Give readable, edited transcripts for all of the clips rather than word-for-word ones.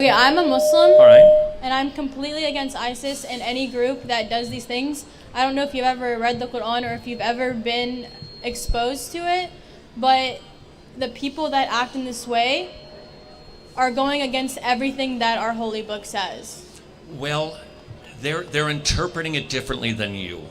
Okay, I'm a Muslim. All right. And I'm completely against ISIS and any group that does these things. I don't know if you've ever read the Quran or if you've ever been exposed to it, but the people that act in this way are going against everything that our holy book says. Well, they're interpreting it differently than you.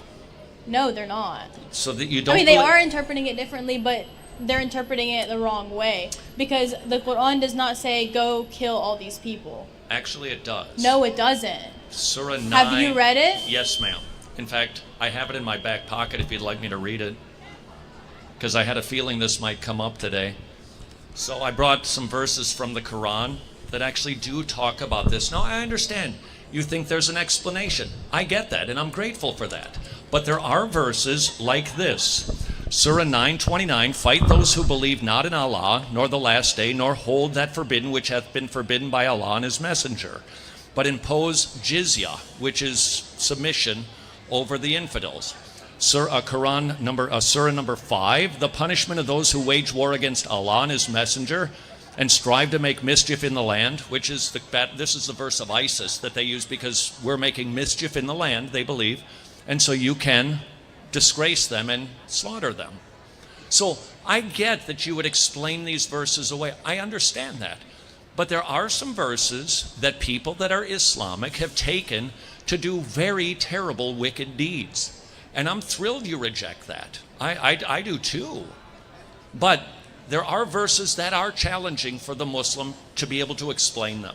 No, they're not. So that you don't. I mean, they are interpreting it differently, but they're interpreting it the wrong way because the Quran does not say go kill all these people. Actually, it does. No, it doesn't. Surah 9. Have you read it? Yes, ma'am. In fact, I have it in my back pocket if you'd like me to read it, because I had a feeling this might come up today. So I brought some verses from the Quran that actually do talk about this. Now, I understand you think there's an explanation. I get that, and I'm grateful for that. But there are verses like this. Surah 9:29, fight those who believe not in Allah, nor the last day, nor hold that forbidden which hath been forbidden by Allah and his messenger, but impose jizya, which is submission, over the infidels. Surah number 5, the punishment of those who wage war against Allah and his messenger and strive to make mischief in the land, which is this is the verse of ISIS that they use because we're making mischief in the land, they believe, and so you can disgrace them and slaughter them. So I get that you would explain these verses away. I understand that. But there are some verses that people that are Islamic have taken to do very terrible, wicked deeds. And I'm thrilled you reject that. I do too. But there are verses that are challenging for the Muslim to be able to explain them.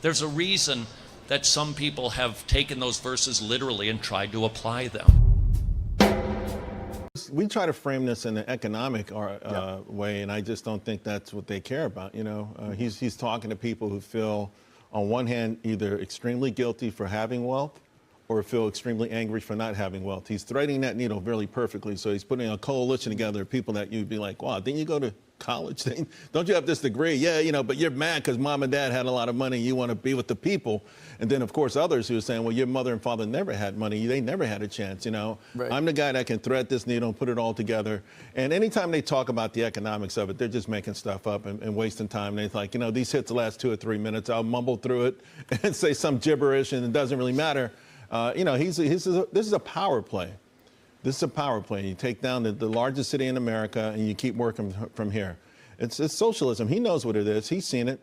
There's a reason that some people have taken those verses literally and tried to apply them. We try to frame this in an economic way, and I just don't think that's what they care about. You know, he's talking to people who feel, on one hand, either extremely guilty for having wealth or feel extremely angry for not having wealth. He's threading that needle really perfectly. So he's putting a coalition together of people that you'd be like, wow, didn't you go to college? Don't you have this degree? Yeah, you know, but you're mad because mom and dad had a lot of money and you want to be with the people. And then, of course, others who are saying, well, your mother and father never had money. They never had a chance, you know. Right. I'm the guy that can thread this needle and put it all together. And anytime they talk about the economics of it, they're just making stuff up and wasting time. And it's like, you know, these hits last 2 or 3 minutes. I'll mumble through it and say some gibberish and it doesn't really matter. You know, this is a power play. This is a power play. You take down the largest city in America and you keep working from here. It's socialism. He knows what it is. He's seen it.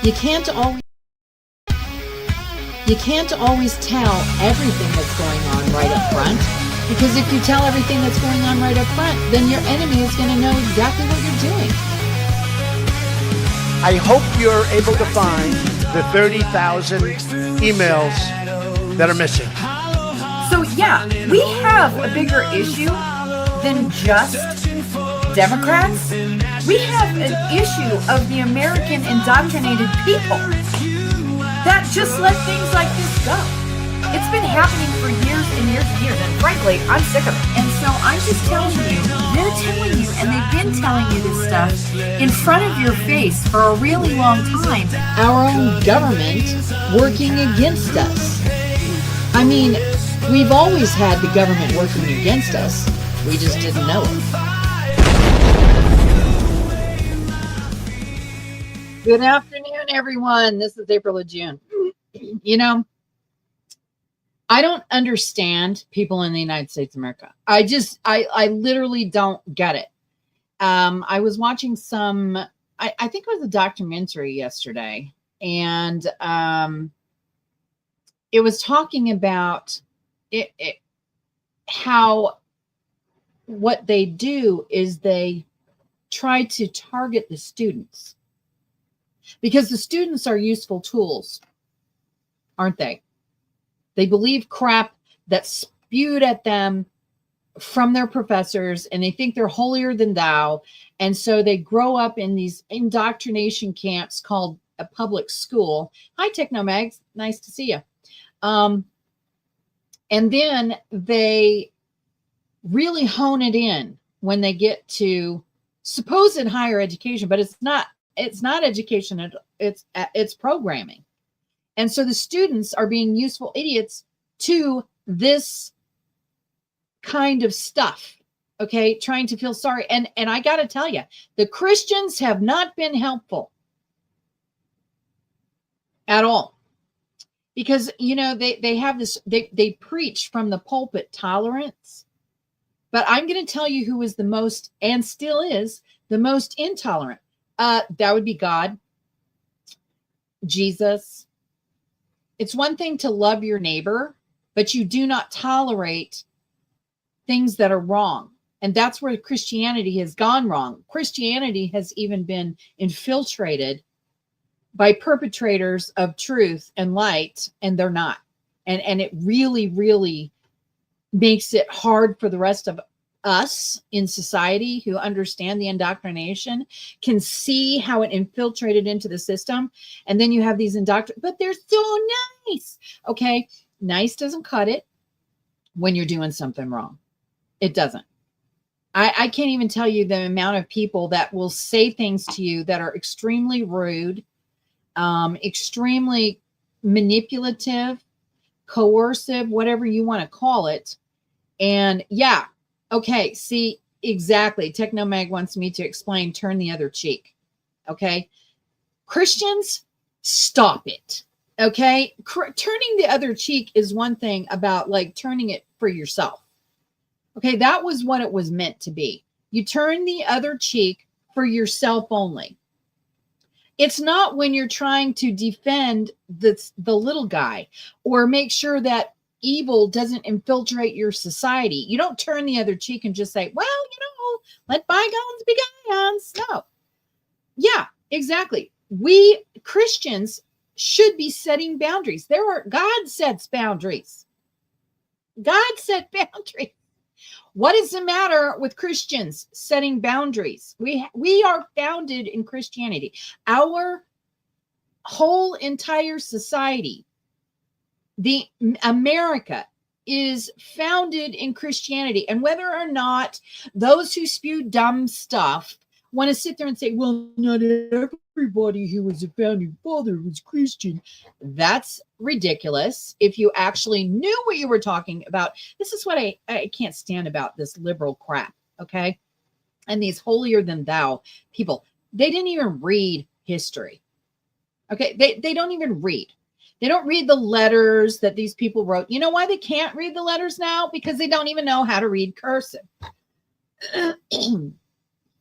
You can't always tell everything that's going on right up front, because if you tell everything that's going on right up front, then your enemy is going to know exactly what you're doing. I hope you're able to find the 30,000 emails that are missing. So yeah, we have a bigger issue than just Democrats. We have an issue of the American indoctrinated people that just let things like this go. It's been happening for years and years and years, and frankly, I'm sick of it. And so I'm just telling you, they're telling you, and they've been telling you this stuff in front of your face for a really long time. Our own government working against us. I mean, we've always had the government working against us. We just didn't know it. Good afternoon, everyone. This is April of June. You know, I don't understand people in the United States of America. I literally don't get it. I was watching I think it was a documentary yesterday, and it was talking about how what they do is they try to target the students. Because the students are useful tools, aren't they? They believe crap that's spewed at them from their professors, and they think they're holier than thou. And so they grow up in these indoctrination camps called a public school. Hi, Technomags. Nice to see you. And then they really hone it in when they get to supposed higher education, but it's not education. It's programming. And so the students are being useful idiots to this kind of stuff. Okay. Trying to feel sorry. And I got to tell you, the Christians have not been helpful at all, because, you know, they have this, they preach from the pulpit tolerance, but I'm going to tell you who is the most, and still is the most intolerant. That would be God, Jesus. It's one thing to love your neighbor, but you do not tolerate things that are wrong. And that's where Christianity has gone wrong. Christianity has even been infiltrated by perpetrators of truth and light, and they're not. And it really, really makes it hard for the rest of us in society who understand the indoctrination, can see how it infiltrated into the system. And then you have these but they're so nice. Okay. Nice doesn't cut it when you're doing something wrong. It doesn't. I can't even tell you the amount of people that will say things to you that are extremely rude, extremely manipulative, coercive, whatever you want to call it. And yeah, okay, see, exactly. Technomag wants me to explain turn the other cheek. Okay. Christians, stop it. Okay. Turning the other cheek is one thing about like turning it for yourself. Okay. That was what it was meant to be. You turn the other cheek for yourself only. It's not when you're trying to defend the little guy or make sure that evil doesn't infiltrate your society. You don't turn the other cheek and just say, well, you know, let bygones be bygones. No. Yeah, exactly. We Christians should be setting boundaries. God sets boundaries. God set boundaries. What is the matter with Christians setting boundaries? We are founded in Christianity. Our whole entire society, the America, is founded in Christianity. And whether or not those who spew dumb stuff want to sit there and say, well, not everybody who was a founding father was Christian, that's ridiculous. If you actually knew what you were talking about, this is what I can't stand about this liberal crap. Okay. And these holier than thou people, they didn't even read history. Okay. They don't even read. They don't read the letters that these people wrote. You know why they can't read the letters now? Because they don't even know how to read cursive.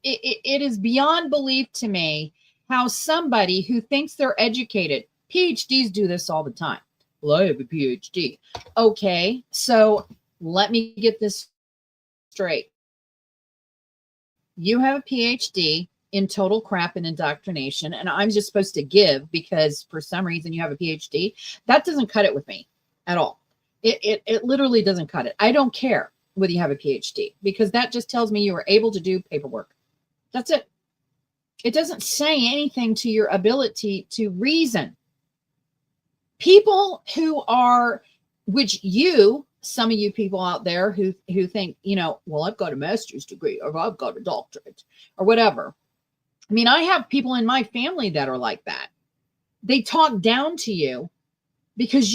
It is beyond belief to me how somebody who thinks they're educated, PhDs do this all the time. Well, I have a PhD. Okay, so let me get this straight. You have a PhD in total crap and indoctrination, and I'm just supposed to give because for some reason you have a PhD. That doesn't cut it with me at all. It literally doesn't cut it. I don't care whether you have a PhD, because that just tells me you were able to do paperwork. That's it. It doesn't say anything to your ability to reason. People who are, some of you people out there who think, you know, well, I've got a master's degree or I've got a doctorate or whatever. I mean, I have people in my family that are like that. They talk down to you because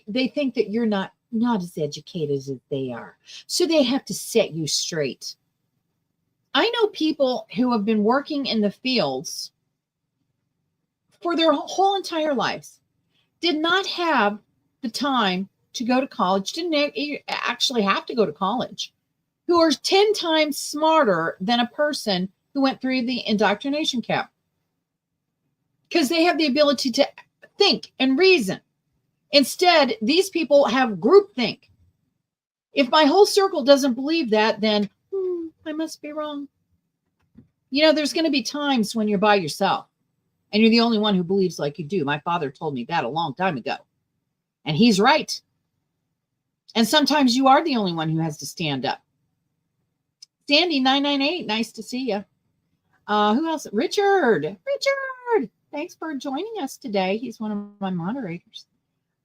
they think that you're not as educated as they are. So they have to set you straight. I know people who have been working in the fields for their whole entire lives, did not have the time to go to college, didn't actually have to go to college, who are 10 times smarter than a person who went through the indoctrination camp, because they have the ability to think and reason. Instead, these people have groupthink. If my whole circle doesn't believe that, then I must be wrong. You know, there's going to be times when you're by yourself and you're the only one who believes like you do. My father told me that a long time ago, and he's right. And sometimes you are the only one who has to stand up. Sandy 998, nice to see you. Who else? Richard, thanks for joining us today. He's one of my moderators.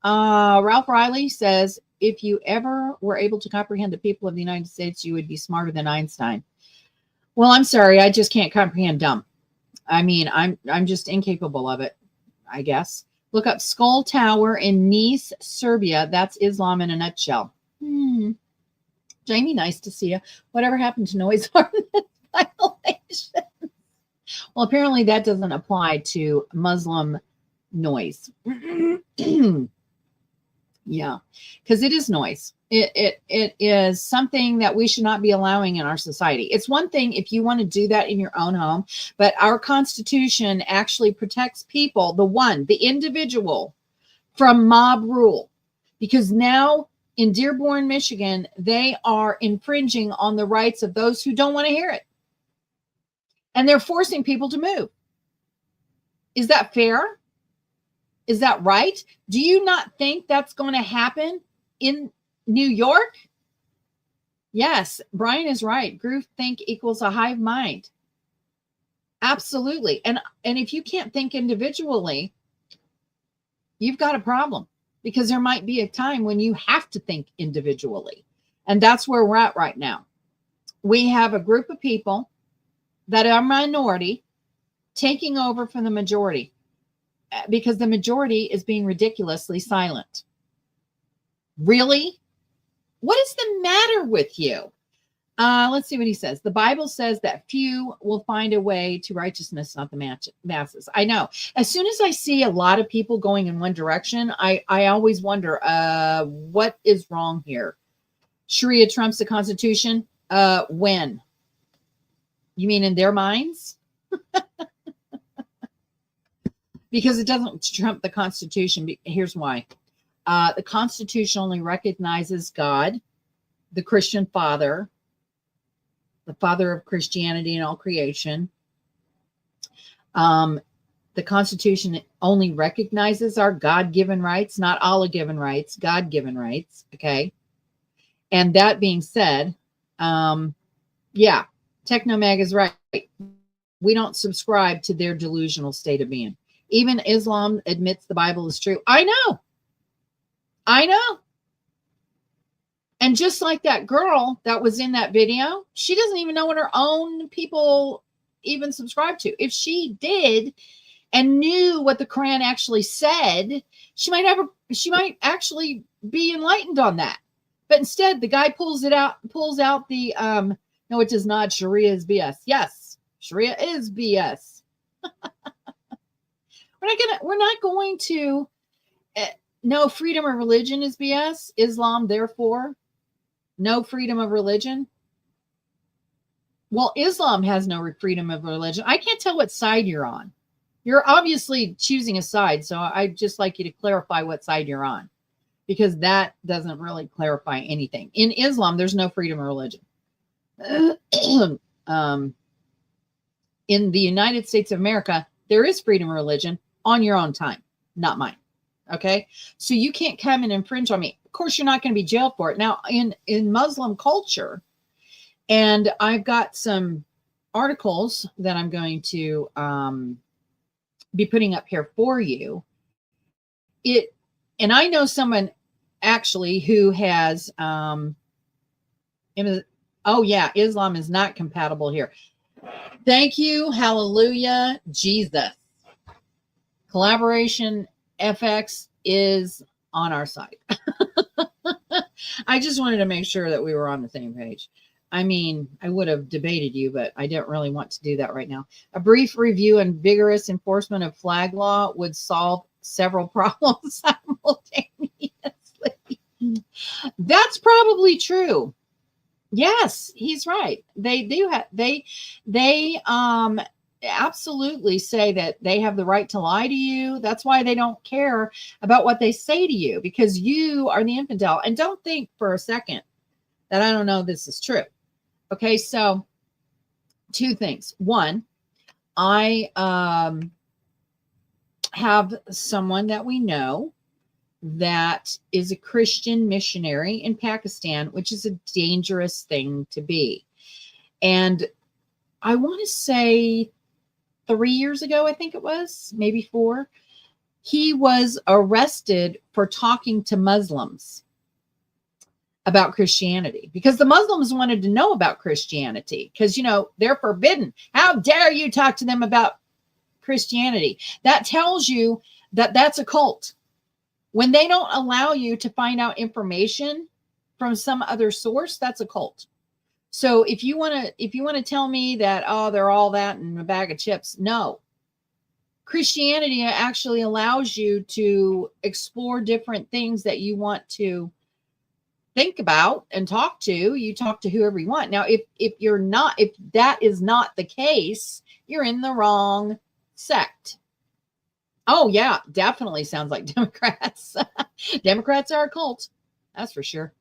Ralph Riley says, if you ever were able to comprehend the people of the United States, you would be smarter than Einstein. Well, I'm sorry, I just can't comprehend dumb. I mean, I'm just incapable of it, I guess. Look up Skull Tower in Nice, Serbia. That's Islam in a nutshell. Jamie, nice to see you. Whatever happened to noise ordinance violations? Well, apparently that doesn't apply to Muslim noise. Yeah, because it is noise. It is something that we should not be allowing in our society. It's one thing if you want to do that in your own home, but our Constitution actually protects people, the individual, from mob rule. Because now in Dearborn, Michigan, they are infringing on the rights of those who don't want to hear it. And they're forcing people to move. Is that fair? Is that right? Do you not think that's going to happen in New York? Yes, Brian is right. Groupthink equals a hive mind. Absolutely. And if you can't think individually, you've got a problem, because there might be a time when you have to think individually. And that's where we're at right now. We have a group of people that are minority taking over from the majority, because the majority is being ridiculously silent. Really? What is the matter with you? Let's see what he says. The Bible says that few will find a way to righteousness, not the masses. I know. As soon as I see a lot of people going in one direction, I always wonder, what is wrong here? Sharia trumps the Constitution? When? You mean in their minds? Because it doesn't trump the Constitution. Here's why. The Constitution only recognizes God, the Christian Father, the Father of Christianity and all creation. The Constitution only recognizes our God-given rights, not Allah-given rights, God-given rights. Okay. And that being said, yeah, Technomag is right. We don't subscribe to their delusional state of being. Even Islam admits the Bible is true. I know. And just like that girl that was in that video, she doesn't even know what her own people even subscribe to. If she did and knew what the Quran actually said, she might actually be enlightened on that. But instead, the guy pulls out the no, it does not. Sharia is BS. Yes, Sharia is BS. We're not going to. No, freedom of religion is BS. Islam, therefore, no freedom of religion. Well, Islam has no freedom of religion. I can't tell what side you're on. You're obviously choosing a side, so I'd just like you to clarify what side you're on, because that doesn't really clarify anything. In Islam, there's no freedom of religion. In the United States of America, there is freedom of religion on your own time, not mine. Okay, so you can't come and infringe on me. Of course, you're not going to be jailed for it. Now, in Muslim culture, and I've got some articles that I'm going to be putting up here for you. And I know someone actually who has, oh yeah, Islam is not compatible here. Thank you, hallelujah, Jesus. Collaboration FX is on our side. I just wanted to make sure that we were on the same page. I mean, I would have debated you, but I don't really want to do that right now. A brief review and vigorous enforcement of flag law would solve several problems simultaneously. That's probably true. Yes, he's right. They do have, they absolutely say that they have the right to lie to you. That's why they don't care about what they say to you, because you are the infidel. And don't think for a second that I don't know this is true. Okay, so two things. One, I have someone that we know that is a Christian missionary in Pakistan, which is a dangerous thing to be. And I want to say 3 years ago, I think it was, maybe 4, he was arrested for talking to Muslims about Christianity because the Muslims wanted to know about Christianity because, you know, they're forbidden. How dare you talk to them about Christianity? That tells you that that's a cult. When they don't allow you to find out information from some other source, that's a cult. So if you want to tell me that, oh, they're all that in a bag of chips, no. Christianity actually allows you to explore different things that you want to think about and talk to. You talk to whoever you want. Now, if that is not the case, you're in the wrong sect. Oh yeah, definitely sounds like Democrats. Democrats are a cult. That's for sure.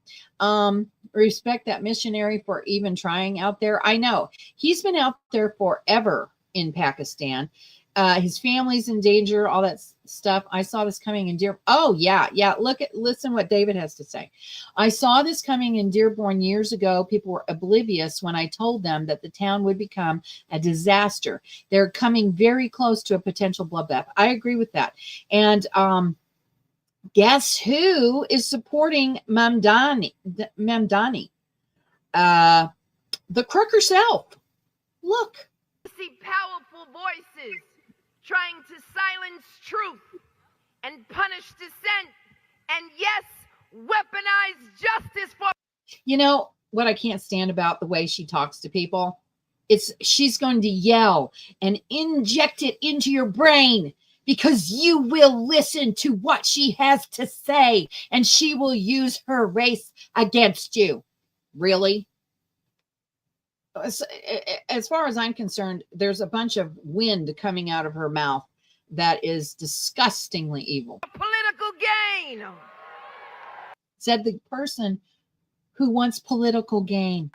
Respect that missionary for even trying out there. I know he's been out there forever in Pakistan. His family's in danger, all that stuff. I saw this coming in Dearborn. Oh yeah. Listen what David has to say. I saw this coming in Dearborn years ago. People were oblivious when I told them that the town would become a disaster. They're coming very close to a potential bloodbath. I agree with that. And guess who is supporting Mamdani? The crook herself. Look. See powerful voices trying to silence truth and punish dissent, and yes, weaponize justice for. You know what I can't stand about the way she talks to people? She's going to yell and inject it into your brain because you will listen to what she has to say and she will use her race against you. Really? As far as I'm concerned, there's a bunch of wind coming out of her mouth that is disgustingly evil. Political gain. Said the person who wants political gain.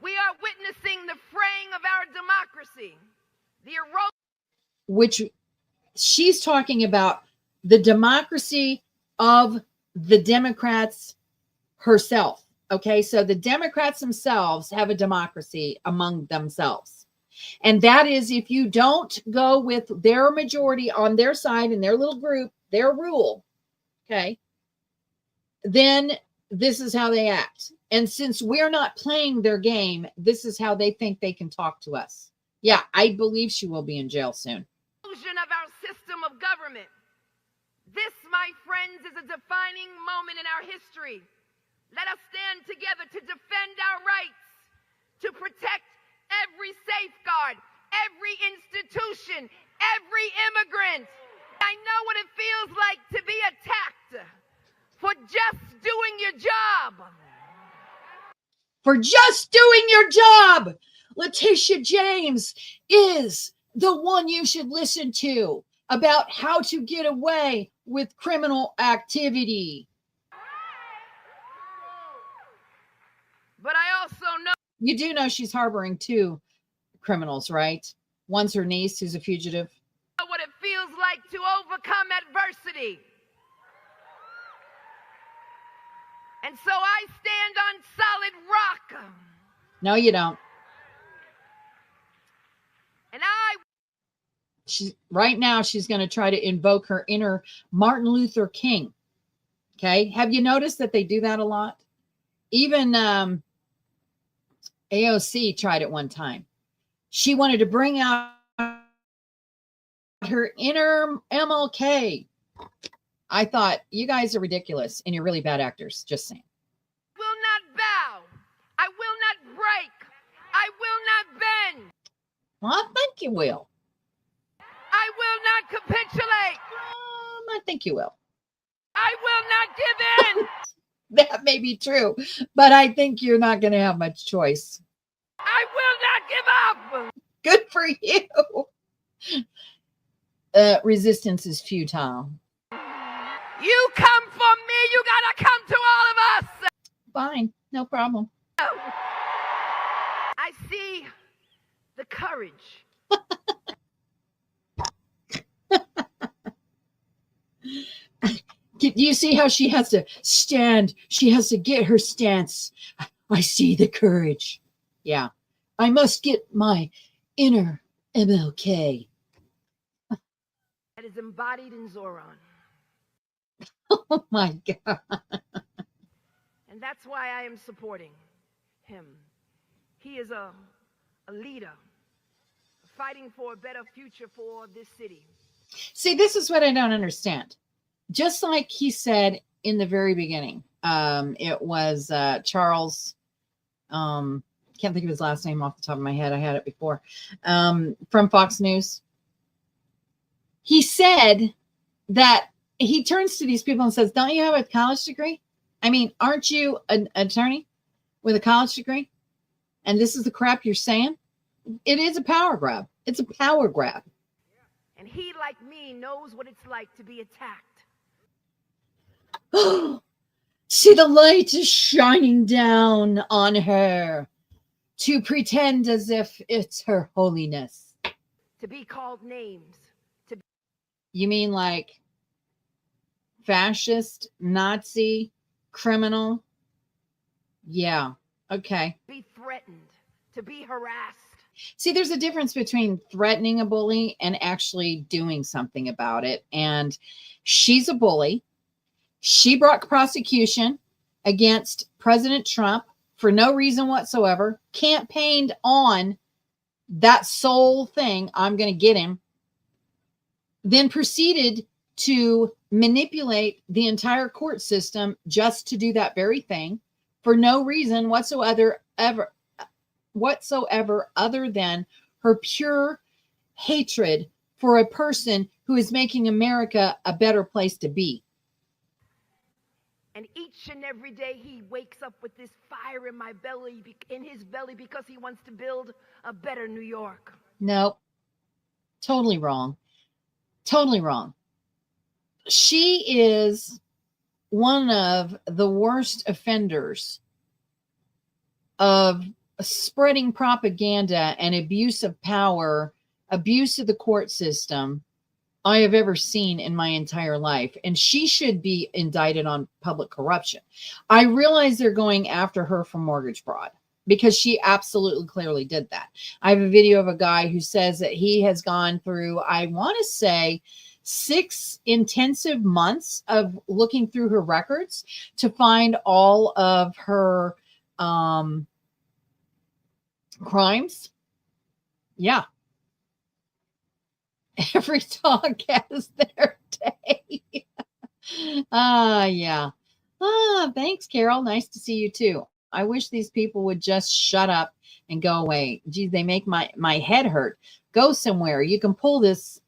We are witnessing the fraying of our democracy. The erosion. Which she's talking about the democracy of the Democrats herself. Okay, so the Democrats themselves have a democracy among themselves. And that is if you don't go with their majority on their side in their little group, their rule, okay, then this is how they act. And since we're not playing their game, this is how they think they can talk to us. Yeah, I believe she will be in jail soon. Of our system of government. This, my friends, is a defining moment in our history. Let us stand together to defend our rights, to protect every safeguard, every institution, every immigrant. I know what it feels like to be attacked for just doing your job. For just doing your job. Letitia James is the one you should listen to about how to get away with criminal activity. But I also know. You do know she's harboring 2 criminals, right? One's her niece, who's a fugitive. What it feels like to overcome adversity. And so I stand on solid rock. No, you don't. And right now she's going to try to invoke her inner Martin Luther King. Okay. Have you noticed that they do that a lot? Even AOC tried it one time. She wanted to bring out her inner MLK. I thought, you guys are ridiculous and you're really bad actors. Just saying. I will not bow. I will not break. I will not bend. Well, I think you will. I will not capitulate. I think you will. I will not give in. That may be true, but I think you're not going to have much choice. I will not give up. Good for you. Resistance is futile. You come for me, you gotta come to all of us. Fine, no problem. I see the courage. Do you see how she has to stand? She has to get her stance. I see the courage. Yeah. I must get my inner MLK. That is embodied in Zoran. Oh my God. And that's why I am supporting him. He is a leader fighting for a better future for this city. See, this is what I don't understand. Just like he said in the very beginning, it was Charles, can't think of his last name off the top of my head. I had it before, from Fox News. He said that he turns to these people and says, don't you have a college degree? I mean, aren't you an attorney with a college degree? And this is the crap you're saying? It is a power grab. It's a power grab. And he, like me, knows what it's like to be attacked. See, the light is shining down on her to pretend as if it's her holiness. To be called names. You mean like fascist, Nazi, criminal? Yeah. Okay. Be threatened. To be harassed. See, there's a difference between threatening a bully and actually doing something about it. And she's a bully. She brought prosecution against President Trump for no reason whatsoever, campaigned on that sole thing, I'm going to get him, then proceeded to manipulate the entire court system just to do that very thing for no reason whatsoever other than her pure hatred for a person who is making America a better place to be. And each and every day he wakes up with this fire in his belly because he wants to build a better New York. Nope. Totally wrong. Totally wrong. She is one of the worst offenders of spreading propaganda and abuse of power, abuse of the court system I have ever seen in my entire life. And she should be indicted on public corruption. I realize they're going after her for mortgage fraud because she absolutely clearly did that. I have a video of a guy who says that he has gone through, I want to say, 6 intensive months of looking through her records to find all of her crimes. Yeah. Every dog has their day. Yeah. Thanks, Carol. Nice to see you too. I wish these people would just shut up and go away. Geez, they make my head hurt. Go somewhere. You can pull this.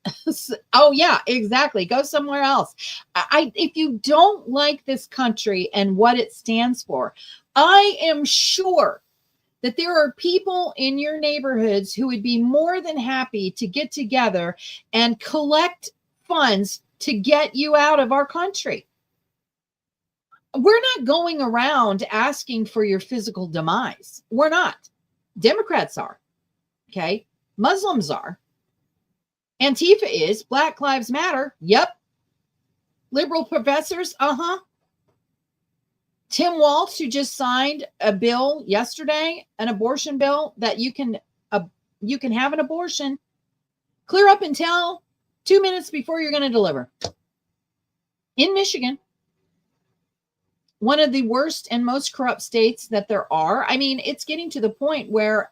Oh yeah, exactly. Go somewhere else. If you don't like this country and what it stands for, I am sure that there are people in your neighborhoods who would be more than happy to get together and collect funds to get you out of our country. We're not going around asking for your physical demise. We're not. Democrats are. Okay. Muslims are. Antifa is. Black Lives Matter. Yep. Liberal professors. Tim Walz, who just signed a bill yesterday, an abortion bill that you can have an abortion clear up until 2 minutes before you're going to deliver. In Michigan, one of the worst and most corrupt states that there are. I mean, it's getting to the point where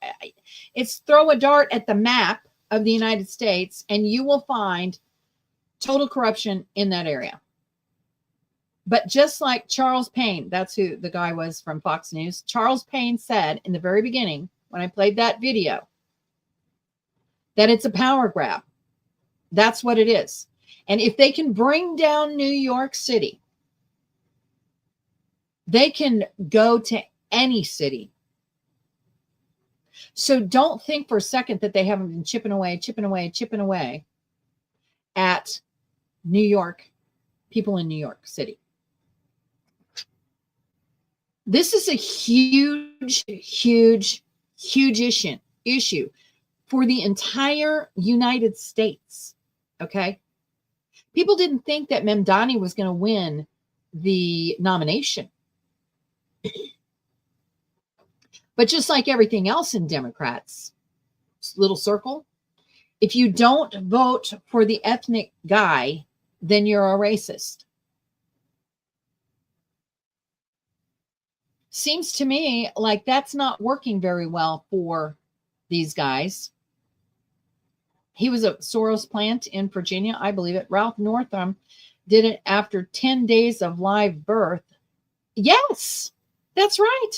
it's throw a dart at the map of the United States and you will find total corruption in that area. But just like Charles Payne, that's who the guy was from Fox News. Charles Payne said in the very beginning, when I played that video, that it's a power grab. That's what it is. And if they can bring down New York City, they can go to any city. So don't think for a second that they haven't been chipping away at New York, people in New York City. This is a huge issue for the entire United States. Okay. People didn't think that Mamdani was going to win the nomination. But just like everything else in Democrats' little circle, if you don't vote for the ethnic guy, then you're a racist. Seems to me like that's not working very well for these guys. He was a Soros plant in Virginia, I believe it. Ralph Northam did it after 10 days of live birth. Yes, that's right.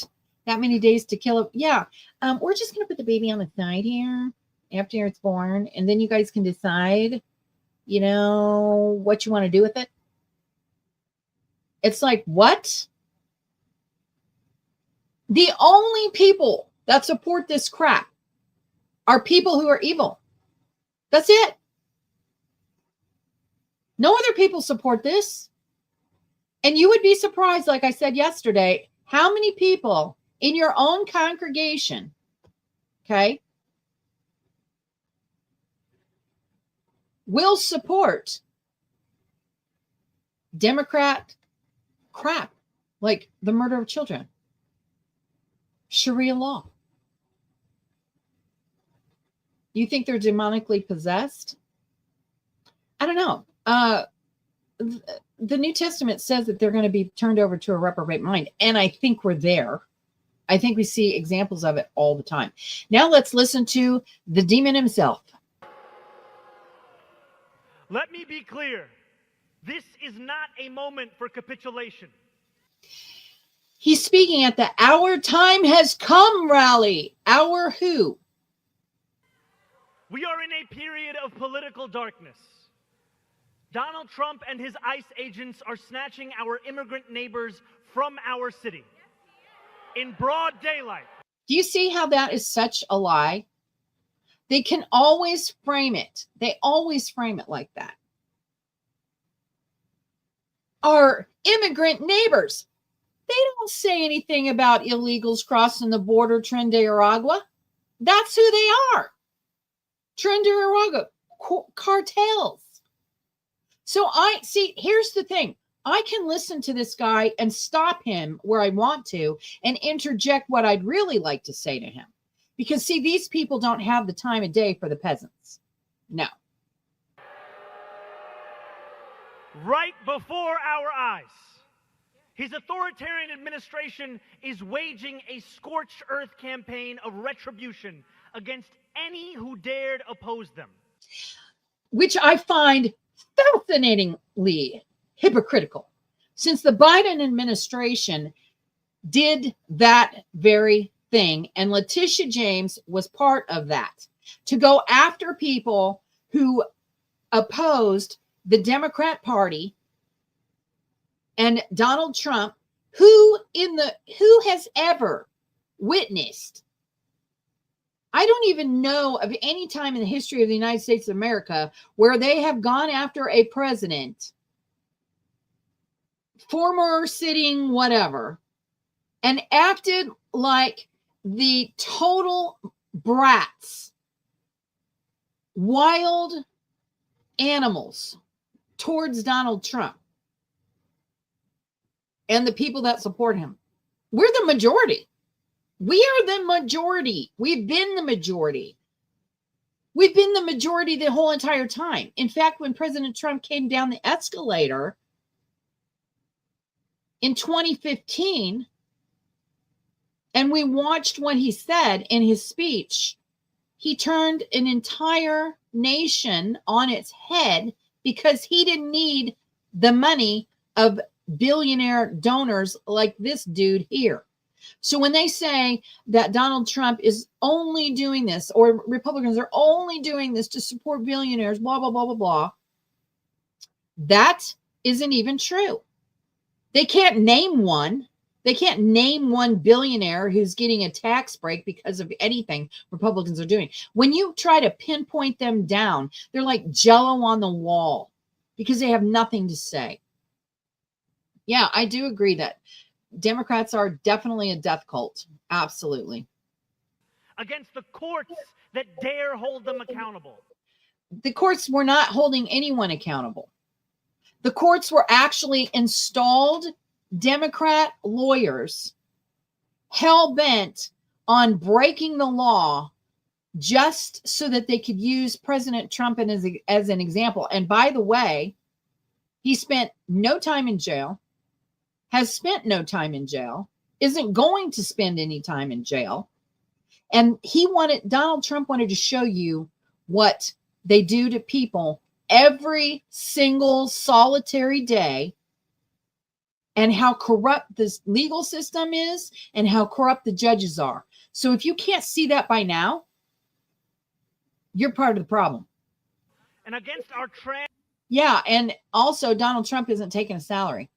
That many days to kill it. Yeah. We're just going to put the baby on the side here after it's born. And then you guys can decide, you know, what you want to do with it. It's like, what? The only people that support this crap are people who are evil. That's it. No other people support this. And you would be surprised, like I said yesterday, how many people in your own congregation, okay, will support Democrat crap like the murder of children, Sharia law. You think they're demonically possessed? I don't know. The New Testament says that they're going to be turned over to a reprobate mind. And I think we're there. I think we see examples of it all the time. Now let's listen to the demon himself. Let me be clear. This is not a moment for capitulation. He's speaking at the "Our Time Has Come" rally. Our who? We are in a period of political darkness. Donald Trump and his ICE agents are snatching our immigrant neighbors from our city in broad daylight. Do you see how that is such a lie? They can always frame it. They always frame it like that. Our immigrant neighbors, they don't say anything about illegals crossing the border, Trinidad. That's who they are. Trinidad cartels. So I see, here's the thing. I can listen to this guy and stop him where I want to and interject what I'd really like to say to him. Because see, these people don't have the time of day for the peasants. No. Right before our eyes, his authoritarian administration is waging a scorched earth campaign of retribution against any who dared oppose them. Which I find fascinatingly hypocritical, since the Biden administration did that very thing, and Letitia James was part of that, to go after people who opposed the Democrat Party and Donald Trump, who has ever witnessed, I don't even know of any time in the history of the United States of America where they have gone after a president, former sitting whatever, and acted like the total brats, wild animals towards Donald Trump and the people that support him. We're the majority. We are the majority. We've been the majority. We've been the majority the whole entire time. In fact, when President Trump came down the escalator in 2015, and we watched what he said in his speech, he turned an entire nation on its head because he didn't need the money of billionaire donors like this dude here. So when they say that Donald Trump is only doing this, or Republicans are only doing this to support billionaires, blah, blah, blah, blah, blah, that isn't even true. They can't name one. They can't name one billionaire who's getting a tax break because of anything Republicans are doing. When you try to pinpoint them down, they're like Jello on the wall because they have nothing to say. Yeah, I do agree that Democrats are definitely a death cult. Absolutely. Against the courts that dare hold them accountable. The courts were not holding anyone accountable. The courts were actually installed Democrat lawyers hell-bent on breaking the law just so that they could use President Trump as an example. And by the way, he spent no time in jail, has spent no time in jail, isn't going to spend any time in jail. And Donald Trump wanted to show you what they do to people every single solitary day, and how corrupt this legal system is and how corrupt the judges are. So if you can't see that by now, you're part of the problem. And against our trans. Yeah, and also Donald Trump isn't taking a salary.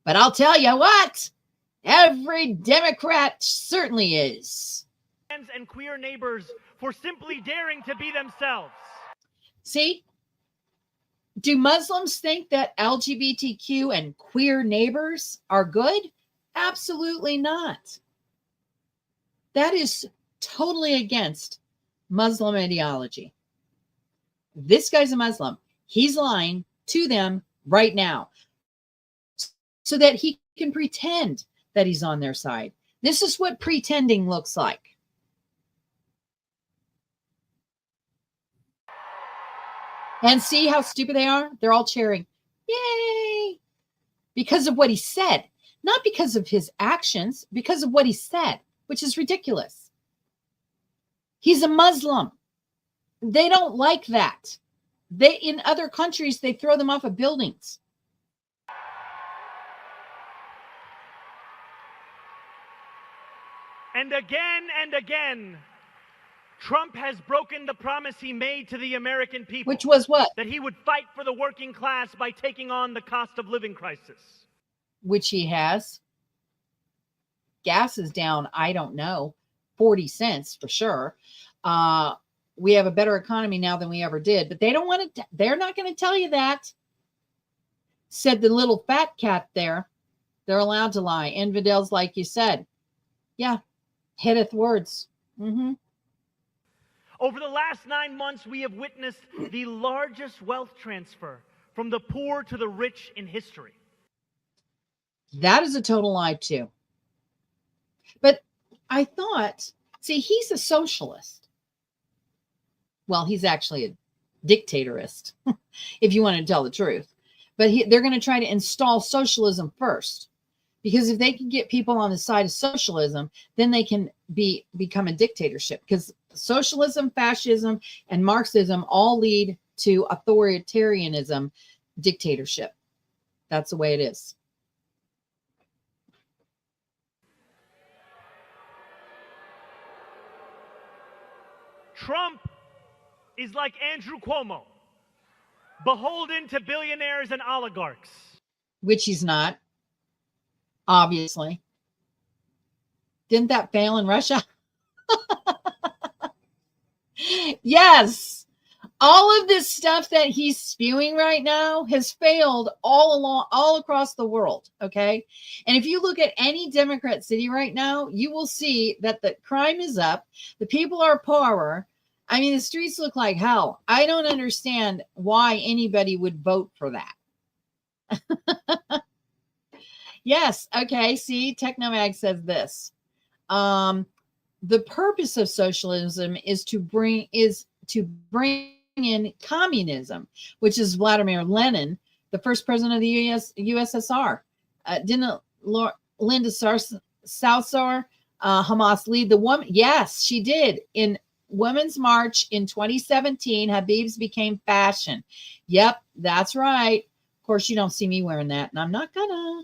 But I'll tell you what, every Democrat certainly is. And queer neighbors for simply daring to be themselves. See? Do Muslims think that LGBTQ and queer neighbors are good? Absolutely not. That is totally against Muslim ideology. This guy's a Muslim. He's lying to them right now so that he can pretend that he's on their side. This is what pretending looks like. And see how stupid they are? They're all cheering. Yay! Because of what he said. Not because of his actions, because of what he said, which is ridiculous. He's a Muslim. They don't like that. In other countries, they throw them off of buildings. And again, Trump has broken the promise he made to the American people. Which was what? That he would fight for the working class by taking on the cost of living crisis. Which he has. Gas is down, I don't know, 40 cents for sure. We have a better economy now than we ever did, but they don't want to, they're not going to tell you that. Said the little fat cat there. They're allowed to lie. Infidels, like you said. Yeah. Hitteth words. Mm-hmm. Over the last 9 months, we have witnessed the largest wealth transfer from the poor to the rich in history. That is a total lie, too. But I thought, see, he's a socialist. Well, he's actually a dictatorist, if you want to tell the truth. But they're going to try to install socialism first. Because if they can get people on the side of socialism, then they can become a dictatorship. Because socialism, fascism, and Marxism all lead to authoritarianism, dictatorship. That's the way it is. Trump is like Andrew Cuomo, beholden to billionaires and oligarchs. Which he's not, obviously. Didn't that fail in Russia? Yes. All of this stuff that he's spewing right now has failed all across the world. Okay. And if you look at any Democrat city right now, you will see that the crime is up. The people are poorer. I mean, the streets look like hell. I don't understand why anybody would vote for that. Yes. Okay. See, Technomag says this. The purpose of socialism is to bring in communism, which is Vladimir Lenin, the first president of the USSR. Didn't Linda Sarsour, Hamas lead the woman? Yes, she did. In Women's March in 2017, Habibs became fashion. Yep, that's right. Of course, you don't see me wearing that, and I'm not gonna.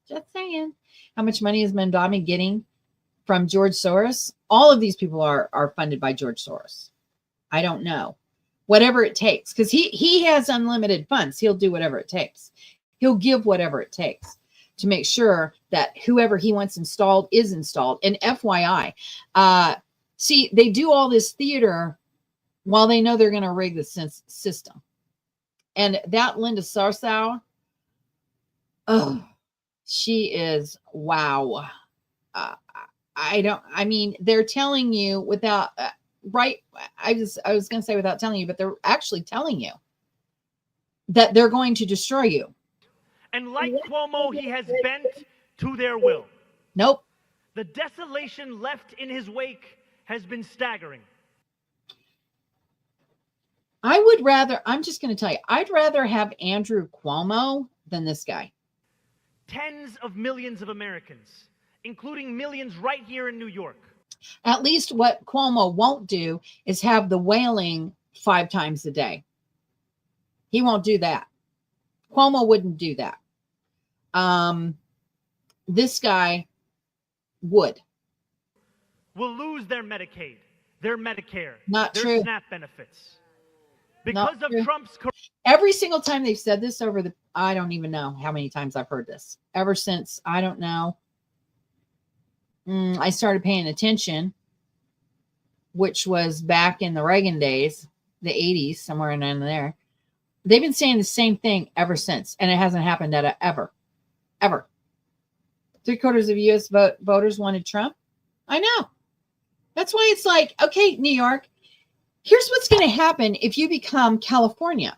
Just saying. How much money is Mamdani getting from George Soros? All of these people are funded by George Soros. I don't know. Whatever it takes, because he has unlimited funds. He'll do whatever it takes. He'll give whatever it takes to make sure that whoever he wants installed is installed. And FYI, see, they do all this theater while they know they're going to rig the system. And that Linda Sarsour, oh, she is, wow. I mean, they're telling you without, right. I was going to say without telling you, but they're actually telling you. that they're going to destroy you. And like Cuomo, he has bent to their will. Nope. The desolation left in his wake has been staggering. I'm just going to tell you, I'd rather have Andrew Cuomo than this guy. Tens of millions of Americans, including millions right here in New York. At least what Cuomo won't do is have the wailing 5 times a day. He won't do that. Cuomo wouldn't do that. This guy would. Will lose their Medicaid, their Medicare, Not their true. SNAP benefits. Because of true. Trump's Every single time they've said this over I don't even know how many times I've heard this. Ever since, I don't know. I started paying attention, which was back in the Reagan days, the 80s, somewhere in there. They've been saying the same thing ever since, and it hasn't happened ever. 3/4 of U.S. voters wanted Trump. I know. That's why it's like, okay, New York, here's what's going to happen if you become California.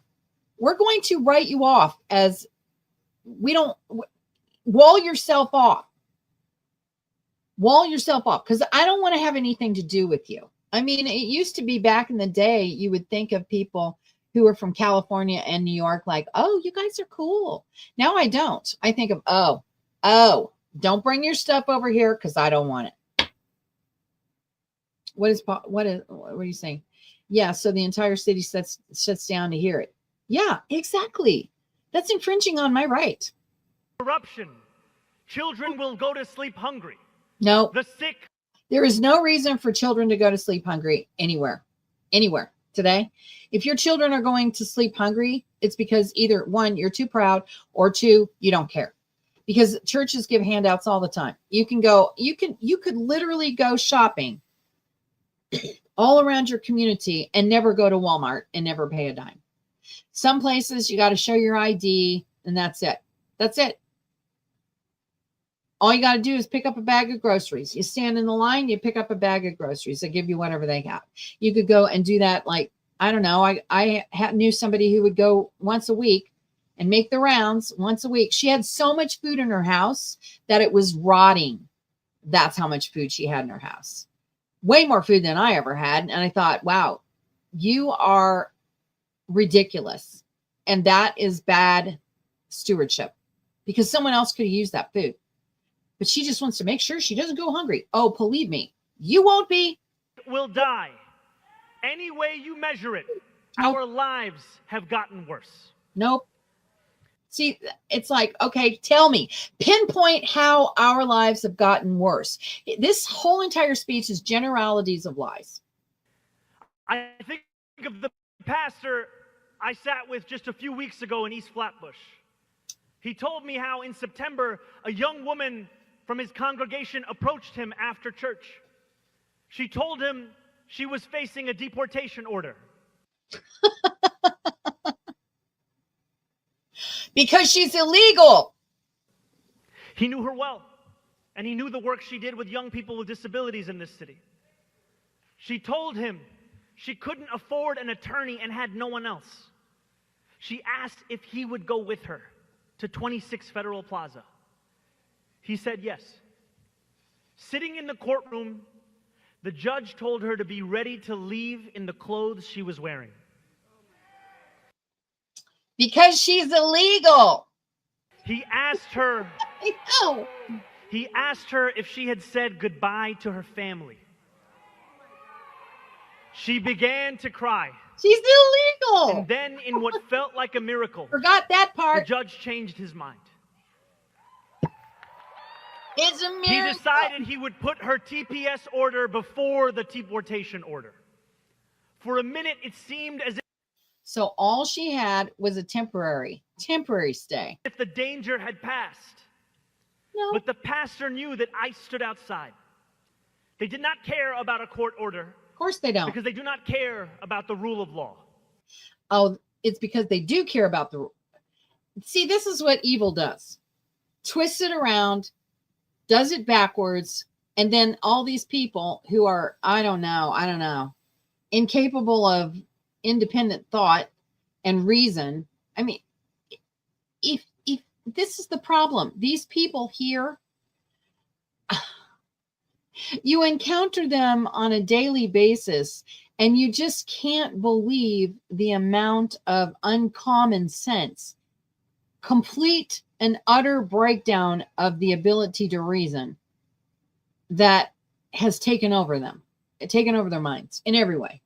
We're going to write you off as wall yourself off. Wall yourself off, because I don't want to have anything to do with you. I mean, it used to be back in the day, you would think of people who were from California and New York like, oh, you guys are cool. Now I don't. I think of, oh, don't bring your stuff over here because I don't want it. What are you saying? Yeah, so the entire city shuts down to hear it. Yeah, exactly. That's infringing on my right. corruption. Children will go to sleep hungry. No, The sick. there is no reason for children to go to sleep hungry anywhere today. If your children are going to sleep hungry, it's because either 1, you're too proud, or 2, you don't care. Because churches give handouts all the time. You could literally go shopping all around your community and never go to Walmart and never pay a dime. Some places you got to show your ID and that's it. That's it. All you got to do is pick up a bag of groceries. You stand in the line, you pick up a bag of groceries. They give you whatever they have. You could go and do that. Like, I don't know. I knew somebody who would go once a week and make the rounds once a week. She had so much food in her house that it was rotting. That's how much food she had in her house. Way more food than I ever had. And I thought, wow, you are ridiculous. And that is bad stewardship because someone else could have used that food. But she just wants to make sure she doesn't go hungry. Oh, believe me, you won't be. Will die. Any way you measure it, Nope. our lives have gotten worse. Nope. See, it's like, okay, tell me, pinpoint how our lives have gotten worse. This whole entire speech is generalities of lies. I think of the pastor I sat with just a few weeks ago in East Flatbush. He told me how in September, a young woman from his congregation approached him after church. She told him she was facing a deportation order. Because she's illegal. He knew her well, and he knew the work she did with young people with disabilities in this city. She told him she couldn't afford an attorney and had no one else. She asked if he would go with her to 26 Federal Plaza. He said yes. Sitting in the courtroom, the judge told her to be ready to leave in the clothes she was wearing. Because she's illegal. He asked her, I know. he asked her if she had said goodbye to her family. She began to cry. She's illegal. And then, in what felt like a miracle, Forgot that the part. judge changed his mind. It's a He miracle. decided he would put her TPS order before the deportation order. For a minute, it seemed as So all she had was a temporary stay. if the danger had passed. No. But the pastor knew that ICE stood outside. They did not care about a court order Of course they don't. because they do not care about the rule of law. Oh, it's because they do care about the. See, this is what evil does. Twists it around, does it backwards, and then all these people who are, I don't know, incapable of independent thought and reason I mean, if this is the problem, these people here, you encounter them on a daily basis, and you just can't believe the amount of uncommon sense, complete and utter breakdown of the ability to reason that has taken over them, taken over their minds in every way.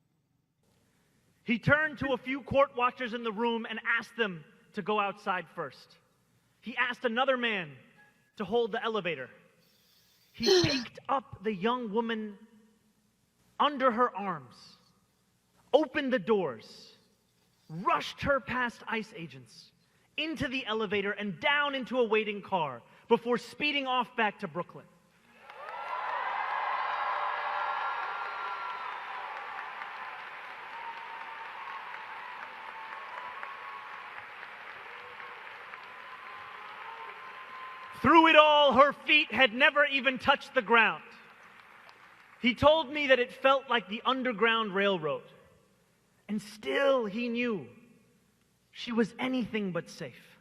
He turned to a few court watchers in the room and asked them to go outside first. He asked another man to hold the elevator. He picked up the young woman under her arms, opened the doors, rushed her past ICE agents, into the elevator and down into a waiting car before speeding off back to Brooklyn. Through it all, her feet had never even touched the ground. He told me that it felt like the Underground Railroad. And still he knew she was anything but safe.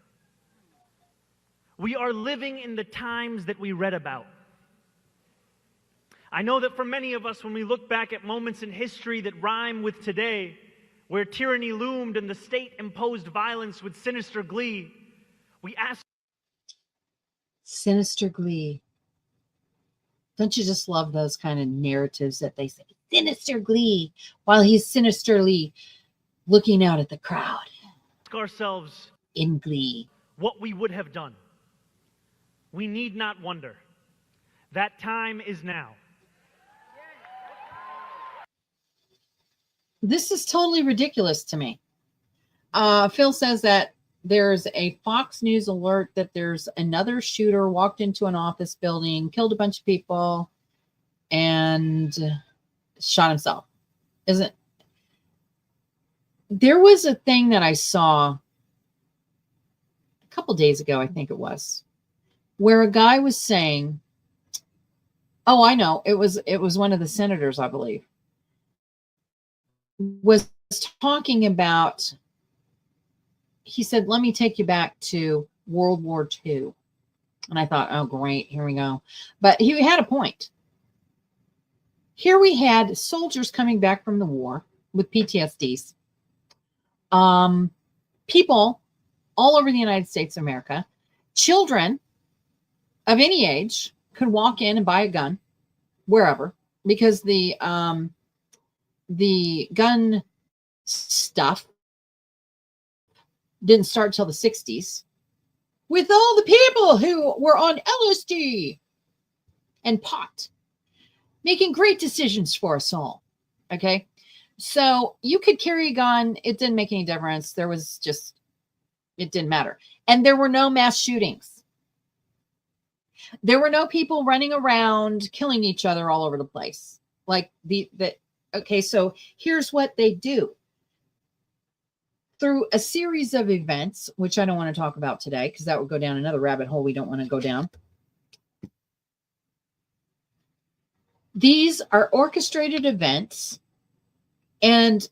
We are living in the times that we read about. I know that for many of us, when we look back at moments in history that rhyme with today, where tyranny loomed and the state imposed violence with sinister glee, we ask, Sinister glee. Don't you just love those kind of narratives that they say, sinister glee, while he's sinisterly looking out at the crowd ourselves in glee. What we would have done. We need not wonder. That time is now. This is totally ridiculous to me. Phil says that there's a Fox News alert that there's another shooter walked into an office building, killed a bunch of people, and shot himself. There was a thing that I saw a couple days ago, I think it was, where a guy was saying, oh, I know, it was one of the senators, I believe, was talking about, he said, let me take you back to World War II. And I thought, oh, great, here we go. But he had a point. Here we had soldiers coming back from the war with PTSDs. People all over the United States of America, children of any age could walk in and buy a gun wherever, because the gun stuff didn't start till the 60s, with all the people who were on LSD and pot, making great decisions for us all. Okay. So you could carry a gun. It didn't make any difference. It didn't matter. And there were no mass shootings. There were no people running around killing each other all over the place. Okay. So here's what they do. Through a series of events, which I don't want to talk about today, because that would go down another rabbit hole we don't want to go down. These are orchestrated events. And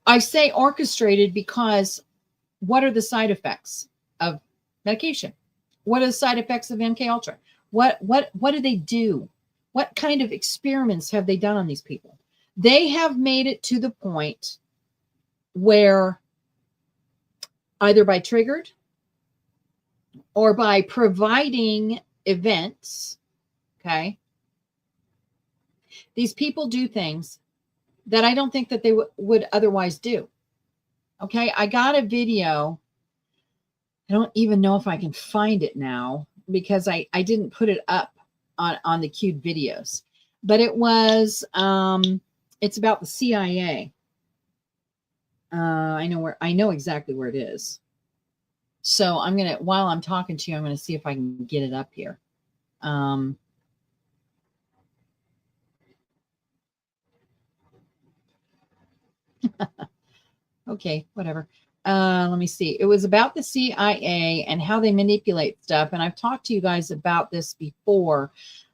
I say orchestrated because what are the side effects of medication? What are the side effects of MK Ultra? What do they do? What kind of experiments have they done on these people? They have made it to the point where either by triggered or by providing events, okay, these people do things that I don't think that they would otherwise do. Okay, I got a video. I don't even know if I can find it now because I didn't put it up on the queued videos, but it was, it's about the CIA. I know exactly where it is. So while I'm talking to you, I'm going to see if I can get it up here. Okay, whatever. Let me see. It was about the CIA and how they manipulate stuff. And I've talked to you guys about this before,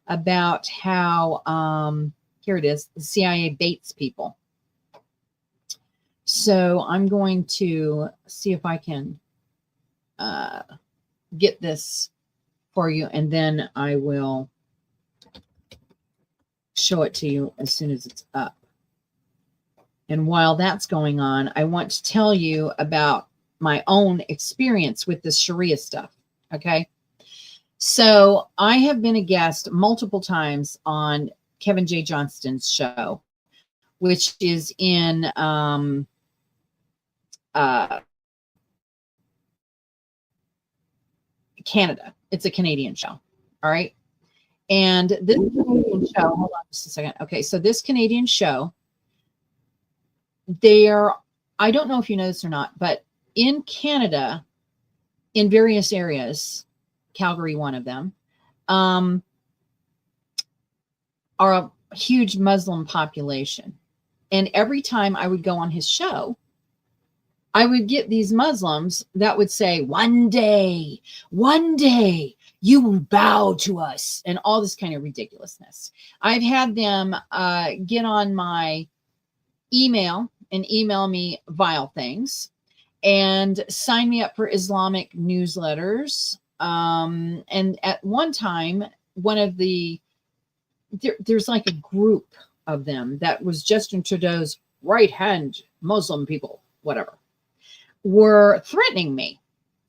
about how, here it is, the CIA baits people. So I'm going to see if I can get this for you, and then I will show it to you as soon as it's up. And while that's going on, I want to tell you about my own experience with this Sharia stuff. Okay. So I have been a guest multiple times on Kevin J. Johnston's show, which is in Canada. It's a Canadian show. All right. And this Canadian show, hold on just a second. Okay. So this Canadian show, I don't know if you know this or not, but in Canada, in various areas, Calgary, one of them, are a huge Muslim population. And every time I would go on his show, I would get these Muslims that would say, one day, you will bow to us, and all this kind of ridiculousness. I've had them get on my email and email me vile things and sign me up for Islamic newsletters. And at one time, there's like a group of them that was Justin Trudeau's right-hand Muslim people, whatever, were threatening me.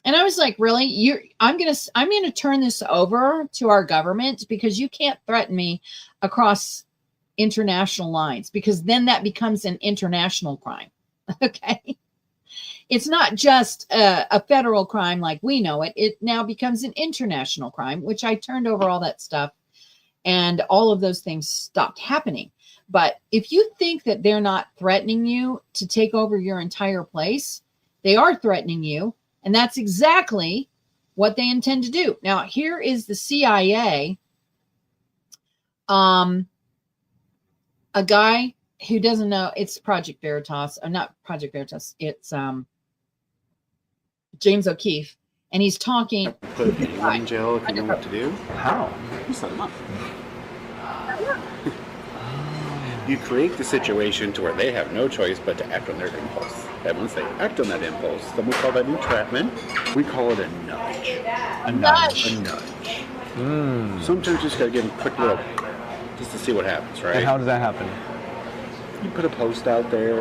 And I was like, really? I'm gonna turn this over to our government, because you can't threaten me across international lines, because then that becomes an international crime. Okay. It's not just a federal crime like we know it. It now becomes an international crime, which I turned over all that stuff, and all of those things stopped happening. But if you think that they're not threatening you to take over your entire place, they are threatening you. And that's exactly what they intend to do. Now, here is the CIA. A guy who doesn't know, it's Project Veritas. Not Project Veritas. It's James O'Keefe. And he's talking. Put anyone in jail if you know what to do? How? You set them up. You create the situation to where they have no choice but to act on their impulse. And once they act on that impulse, then we call that entrapment. We call it a nudge. A nudge. A nudge. Sometimes you just gotta give them a quick little, just to see what happens, right? And how does that happen? You put a post out there,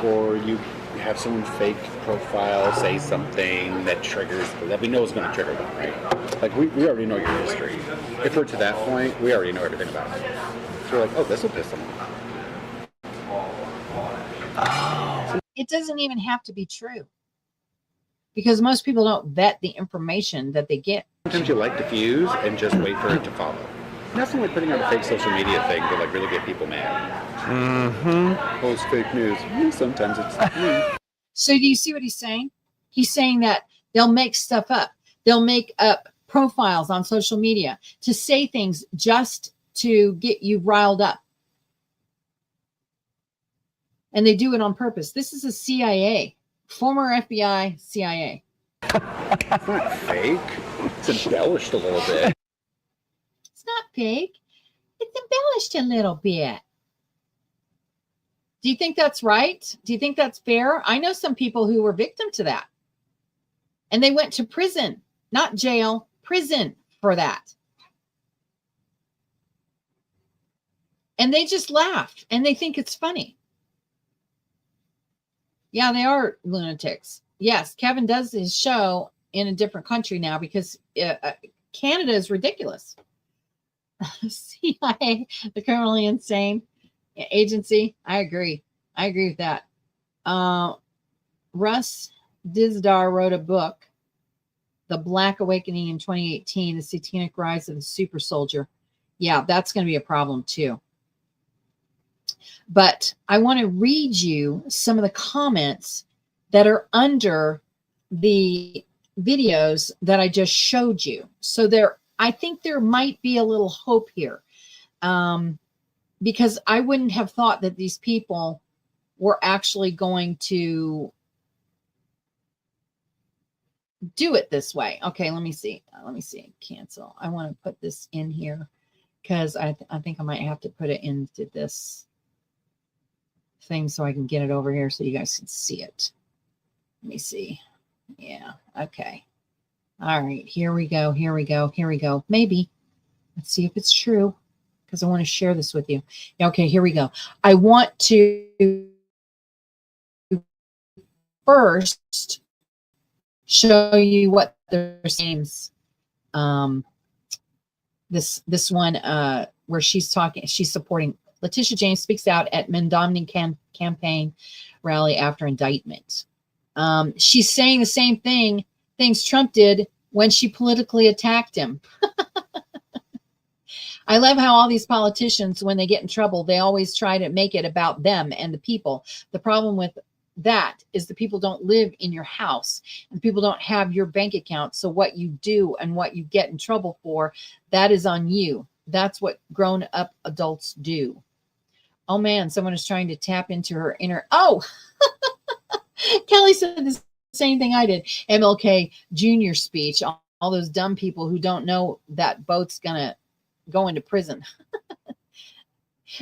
or you have someone fake profile say something that we know is going to trigger them, right? Like we already know your history. If we're to that point, we already know everything about it. So we're like, oh, this will piss them off. It doesn't even have to be true, because most people don't vet the information that they get. Sometimes you like to fuse and just wait for it to follow. Nothing like putting out a fake social media thing to like really get people mad. Post fake news. Sometimes it's me. So do you see what he's saying? He's saying that they'll make stuff up. They'll make up profiles on social media to say things just to get you riled up. And they do it on purpose. This is a CIA, former FBI, CIA. It's not fake. It's embellished a little bit. It's not fake. It's embellished a little bit. Do you think that's right? Do you think that's fair? I know some people who were victim to that. And they went to prison, not jail, prison for that. And they just laugh and they think it's funny. Yeah, they are lunatics. Yes, Kevin does his show in a different country now because Canada is ridiculous. CIA, the criminally insane agency. I agree with that. Russ Dizdar wrote a book, The Black Awakening in 2018, The Satanic Rise of the Super Soldier. Yeah, that's going to be a problem too. But I want to read you some of the comments that are under the videos that I just showed you. So I think there might be a little hope here, because I wouldn't have thought that these people were actually going to do it this way. Okay, let me see. Cancel. I want to put this in here because I think I might have to put it into this. thing so I can get it over here so you guys can see it. Let me see. Yeah. Okay. All right. Here we go. Here we go. Here we go. Maybe. Let's see if it's true because I want to share this with you. Okay. Here we go. I want to first show you what their names. This one where she's supporting Letitia James speaks out at Mamdani campaign rally after indictment. She's saying the same things Trump did when she politically attacked him. I love how all these politicians, when they get in trouble, they always try to make it about them and the people. The problem with that is the people don't live in your house and people don't have your bank account. So what you do and what you get in trouble for, that is on you. That's what grown up adults do. Oh man, someone is trying to tap into her inner. Oh, Kelly said the same thing I did. MLK Jr. speech. All those dumb people who don't know that Boat's gonna go into prison.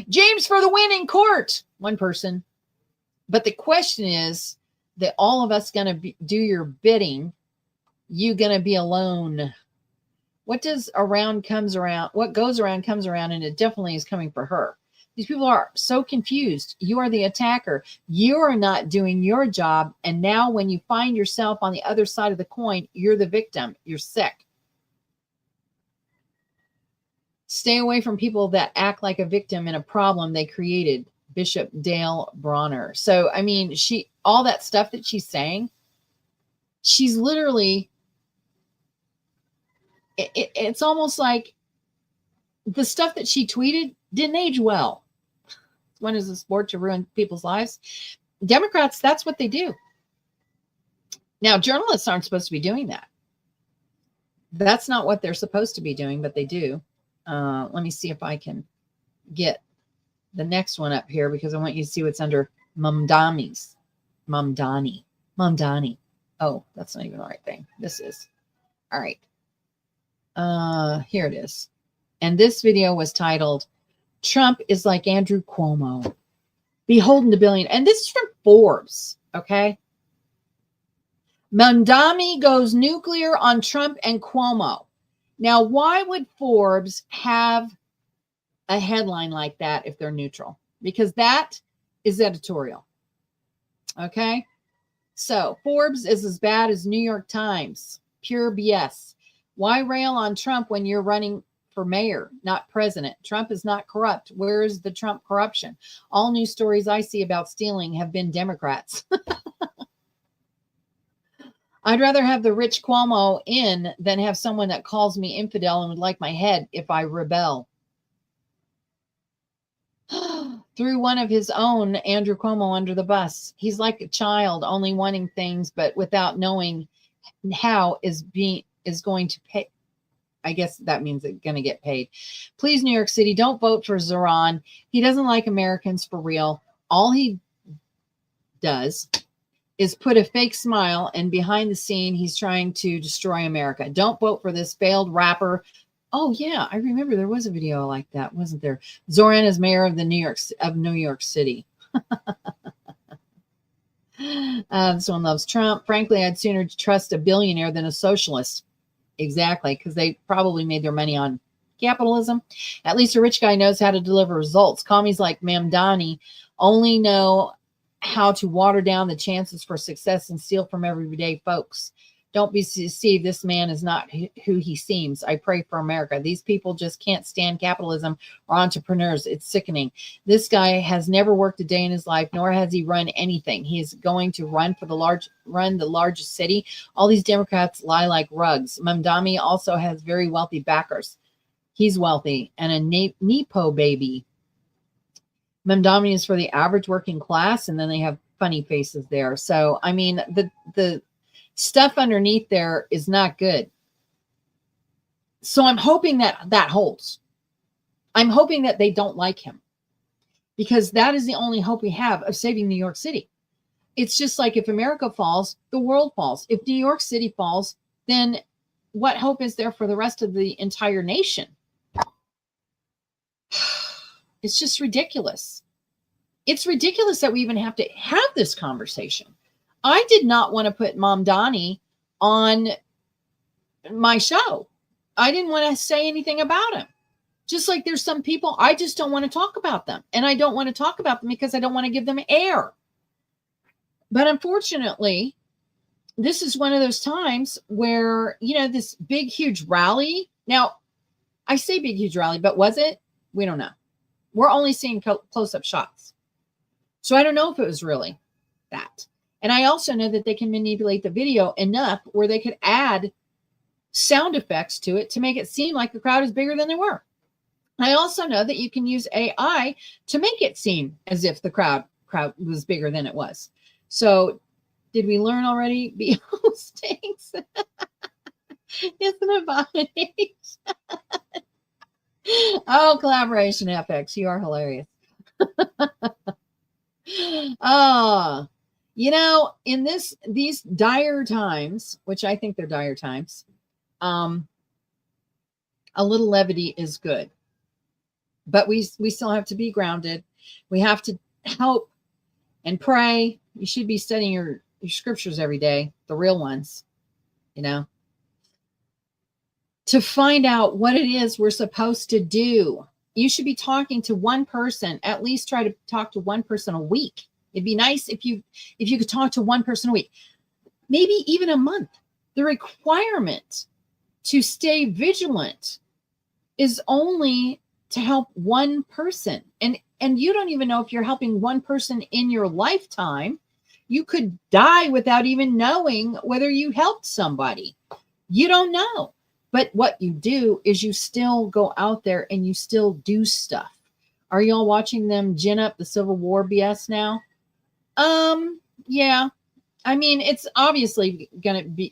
James for the win in court. One person. But the question is that all of us gonna do your bidding. You gonna be alone. What does around comes around? What goes around comes around, and it definitely is coming for her. These people are so confused. You are the attacker. You are not doing your job. And now when you find yourself on the other side of the coin, you're the victim. You're sick. Stay away from people that act like a victim in a problem they created. Bishop Dale Bronner. So, I mean, all that stuff that she's saying, she's literally, it's almost like the stuff that she tweeted didn't age well. When is a sport to ruin people's lives? Democrats, that's what they do. Now, journalists aren't supposed to be doing that. That's not what they're supposed to be doing, but they do. Let me see if I can get the next one up here because I want you to see what's under Mamdani. Oh, that's not even the right thing. This is. All right. Here it is. And this video was titled, Trump is like Andrew Cuomo, beholden to billion. And this is from Forbes, okay? Mamdani goes nuclear on Trump and Cuomo. Now, why would Forbes have a headline like that if they're neutral? Because that is editorial, okay? So Forbes is as bad as New York Times. Pure BS. Why rail on Trump when you're running for mayor, not president? Trump is not corrupt. Where is the Trump corruption? All news stories I see about stealing have been Democrats. I'd rather have the rich Cuomo in than have someone that calls me infidel and would like my head if I rebel. Threw one of his own, Andrew Cuomo, under the bus. He's like a child, only wanting things, but without knowing how is going to pay. I guess that means it's going to get paid. Please, New York City, don't vote for Zoran. He doesn't like Americans for real. All he does is put a fake smile, and behind the scene, he's trying to destroy America. Don't vote for this failed rapper. Oh yeah, I remember there was a video like that, wasn't there? Zoran is mayor of New York City. This one loves Trump. Frankly, I'd sooner trust a billionaire than a socialist. Exactly, because they probably made their money on capitalism. At least a rich guy knows how to deliver results. Commies like Mamdani only know how to water down the chances for success and steal from everyday folks. Don't be deceived. This man is not who he seems. I pray for America. These people just can't stand capitalism or entrepreneurs. It's sickening. This guy has never worked a day in his life, nor has he run anything. He is going to run the largest city. All these Democrats lie like rugs. Mamdani also has very wealthy backers. He's wealthy and a Nepo baby. Mamdani is for the average working class, and then they have funny faces there. So, I mean, the stuff underneath there is not good. So I'm hoping that holds. I'm hoping that they don't like him, because that is the only hope we have of saving New York City. It's just like if America falls, the world falls. If New York City falls, then what hope is there for the rest of the entire nation? It's just ridiculous. it's ridiculous that we even have to have this conversation. I did not want to put Mamdani on my show. I didn't want to say anything about him. Just like there's some people, I just don't want to talk about them. And I don't want to talk about them because I don't want to give them air. But unfortunately, this is one of those times where, this big, huge rally. Now, I say big, huge rally, but was it? We don't know. We're only seeing close-up shots. So I don't know if it was really that. And I also know that they can manipulate the video enough where they could add sound effects to it to make it seem like the crowd is bigger than they were. I also know that you can use AI to make it seem as if the crowd was bigger than it was. So did we learn already? Be hostings. Isn't it funny? Oh, Collaboration FX, you are hilarious. In these dire times, which I think they're dire times, a little levity is good. But we still have to be grounded. We have to help and pray. You should be studying your scriptures every day, the real ones, to find out what it is we're supposed to do. You should be talking to one person, at least try to talk to one person a week. It'd be nice if you could talk to one person a week, maybe even a month. The requirement to stay vigilant is only to help one person. And you don't even know if you're helping one person in your lifetime. You could die without even knowing whether you helped somebody. You don't know. But what you do is you still go out there and you still do stuff. Are y'all watching them gin up the Civil War BS now? Yeah. I mean, it's obviously going to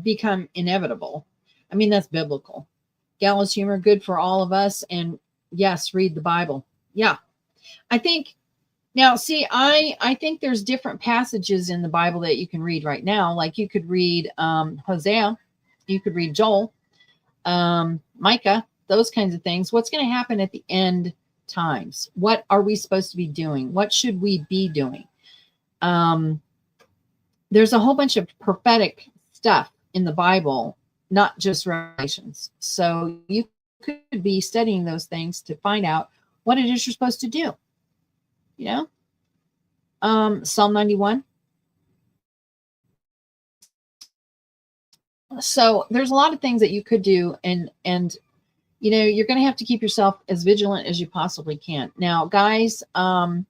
become inevitable. I mean, that's biblical. Gallows humor, good for all of us. And yes, read the Bible. Yeah. I think there's different passages in the Bible that you can read right now. Like you could read Hosea, you could read Joel, Micah, those kinds of things. What's going to happen at the end times? What are we supposed to be doing? What should we be doing? There's a whole bunch of prophetic stuff in the Bible, not just Revelations. So you could be studying those things to find out what it is you're supposed to do. Psalm 91. So there's a lot of things that you could do, and you're going to have to keep yourself as vigilant as you possibly can. Now, guys, I'm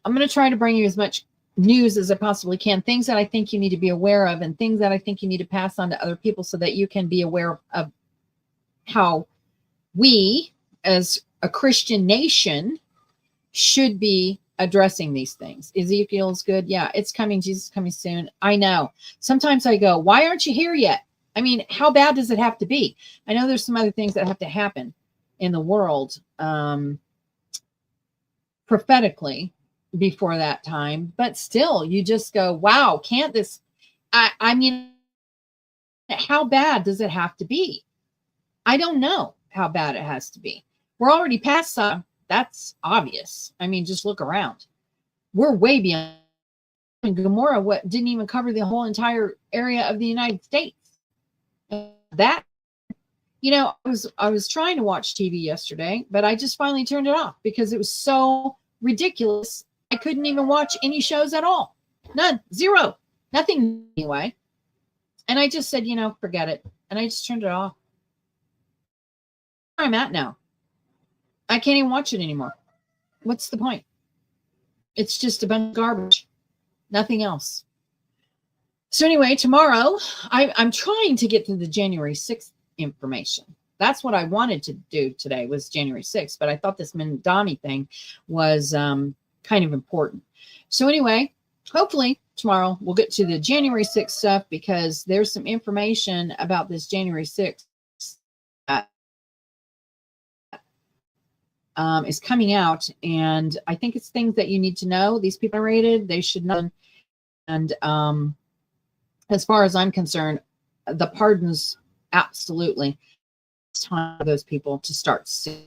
going to try to bring you as much news as I possibly can, things that I think you need to be aware of and things that I think you need to pass on to other people so that you can be aware of how we as a Christian nation should be addressing these things. Ezekiel's good. Yeah, it's coming. Jesus is coming soon. I know. Sometimes I go, why aren't you here yet? I mean, how bad does it have to be? I know there's some other things that have to happen in the world prophetically before that time, but still you just go, wow, can't this, I mean, how bad does it have to be? I don't know how bad it has to be. We're already past some. That's obvious. I mean, just look around. We're way beyond. Gomorrah didn't even cover the whole entire area of the United States. That, I was trying to watch TV yesterday, but I just finally turned it off because it was so ridiculous. I couldn't even watch any shows at all. None. Zero. Nothing anyway. And I just said, forget it. And I just turned it off. Where I'm at now. I can't even watch it anymore. What's the point? It's just a bunch of garbage. Nothing else. So anyway, tomorrow, I'm trying to get to the January 6th information. That's what I wanted to do today was January 6th, but I thought this Mamdani thing was kind of important. So anyway, hopefully tomorrow we'll get to the January 6th stuff because there's some information about this January 6th that is coming out, and I think it's things that you need to know. These people are rated, they should know. And as far as I'm concerned, the pardons, absolutely. It's time for those people to start soon.